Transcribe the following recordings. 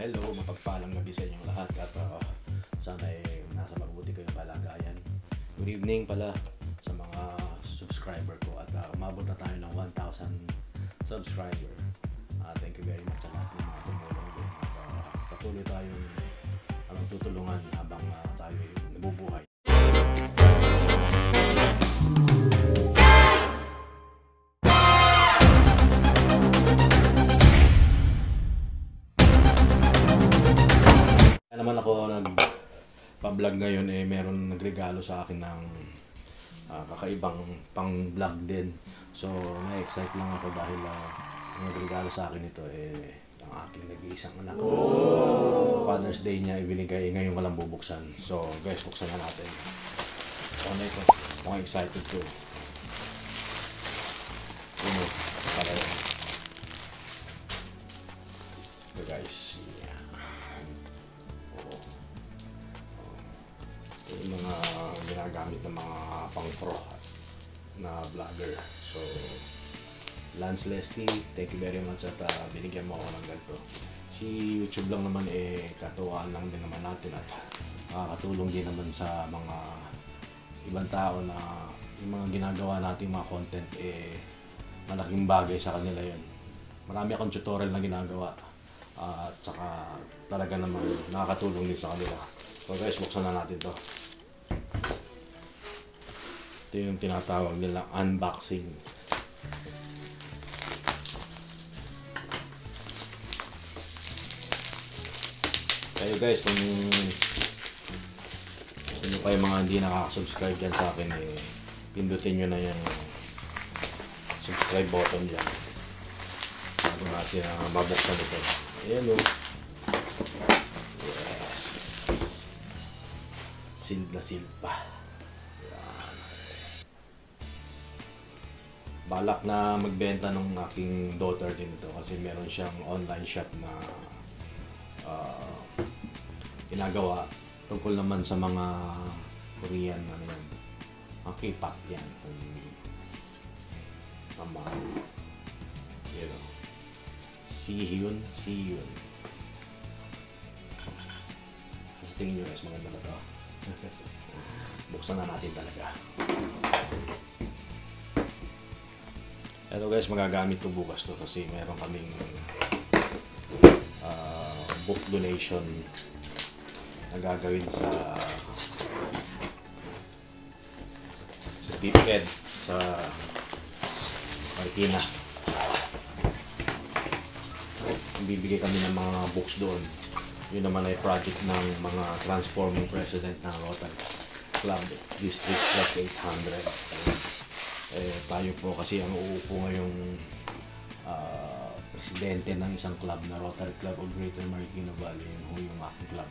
Hello, mapagpalang gabi sa inyong lahat at sana nasa mabuti kayong kalagayan. Good evening pala sa mga subscriber ko at umabot na tayo ng 1,000 subscriber. Thank you very much sa lahat ng mga tumulong din at patuloy tayong tutulungan habang tayo nabubuhay. Naman ako nagpa-vlog ngayon meron nagregalo sa akin ng kakaibang pang-vlog din. So, na-excite lang ako dahil nagregalo sa akin ito ang aking nag-iisang anak. Father's Day niya ibinigay, ngayon walang bubuksan. So, guys, buksan na natin. Ano ito? Mukhang excited ko. Ano? Para yun. So, guys. Yung mga ginagamit ng mga pang-pro na vlogger. So, Lance Leslie, thank you very much at binigyan mo ako ng ganito. Si YouTube lang naman katuwaan lang din naman natin at makakatulong din naman sa mga ibang tao na yung mga ginagawa nating mga content malaking bagay sa kanila yun. Marami akong tutorial na ginagawa at saka talaga naman nakakatulong din sa kanila. So guys, buksan na natin to. Ito yung tinatawag nila unboxing. Kayo guys, kung kayo mga hindi nakaka-subscribe dyan sa akin, pindutin nyo na yung subscribe button dyan. Bago natin mabuksan ito. Ayan o. Yes. Sealed na sealed pa. Balak na magbenta ng aking daughter din ito kasi meron siyang online shop na ginagawa tungkol naman sa mga Korean yan. Ang K-pop yan. Mga Sihyun. Tingin nyo guys, maganda ba ito? Buksan na natin talaga. Hello guys, magagamit ko bukas to kasi meron kaming book donation na gagawin sa DepEd sa Marikina. Bibigay kami ng mga books doon. Yun naman ay project ng mga transforming president ng Rotary Club District Plus 800. Tayo po kasi ang uupo ngayong presidente ng isang club na Rotary Club of Greater Marikina Valley. Yun yung aking club.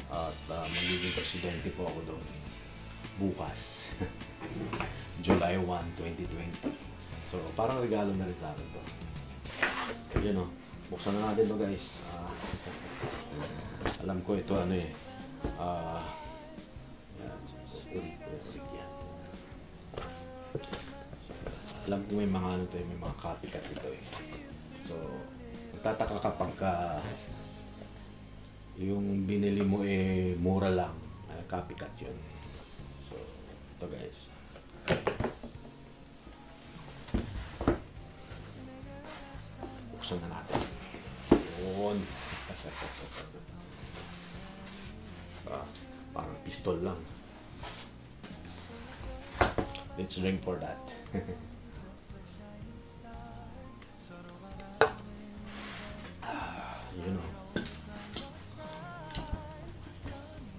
At magiging presidente po ako doon bukas. July 1, 2020. So parang regalo na rin sa akin to. Yun o. Buksan na natin to guys. Alam ko ito alam ko may mga may mga copycat ito So, magtataka kapag yung binili mo mura lang, copycat yun. So, ito guys. Buksan na natin. Yun. Parang pistol lang. Let's drink for that. Yun o.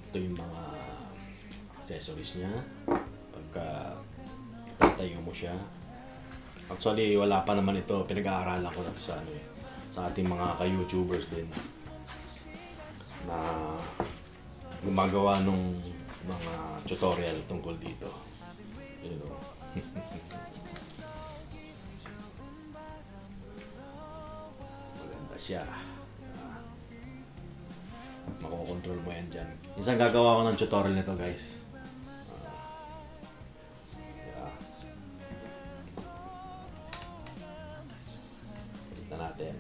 Ito yung mga accessories niya. Pagka itatayo mo siya. Actually, wala pa naman ito. Pinag-aaralan ko na sa sa ating mga ka-YouTubers din na gumagawa nung mga tutorial tungkol dito. Yun o. Maganda siya. Makokontrol mo yan dyan. Minsan gagawa ko ng tutorial nito guys. Tignan natin.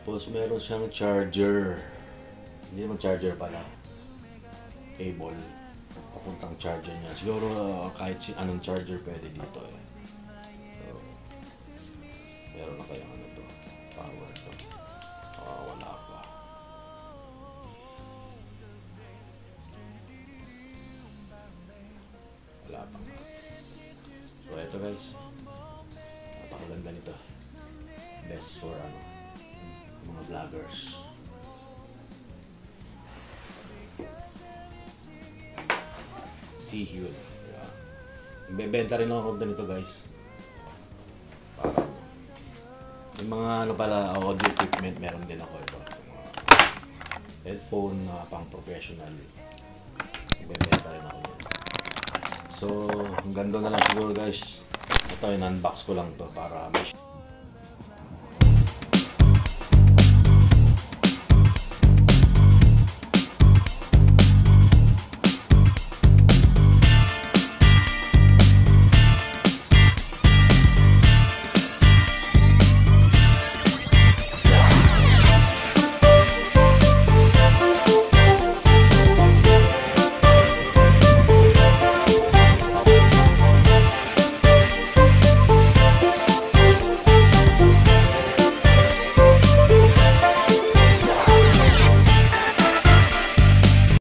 Tapos meron siyang charger. Hindi naman charger pala. Cable. Papuntang charger niya. Siguro kahit anong charger pwede dito eh. So, meron na kayang ano to. Power to. Wala pa. Wala pa. So eto guys. Napakaganda nito. Best for ano, mga vloggers. Sihiyun. Diba? Bebenta rin ako nito guys. Para yung mga ano pala, audio equipment meron din ako ito. Mga headphone na pang professional. Bebenta rin ako yan. So, hanggang doon na lang siguro guys. Ito, in-unbox ko lang to para may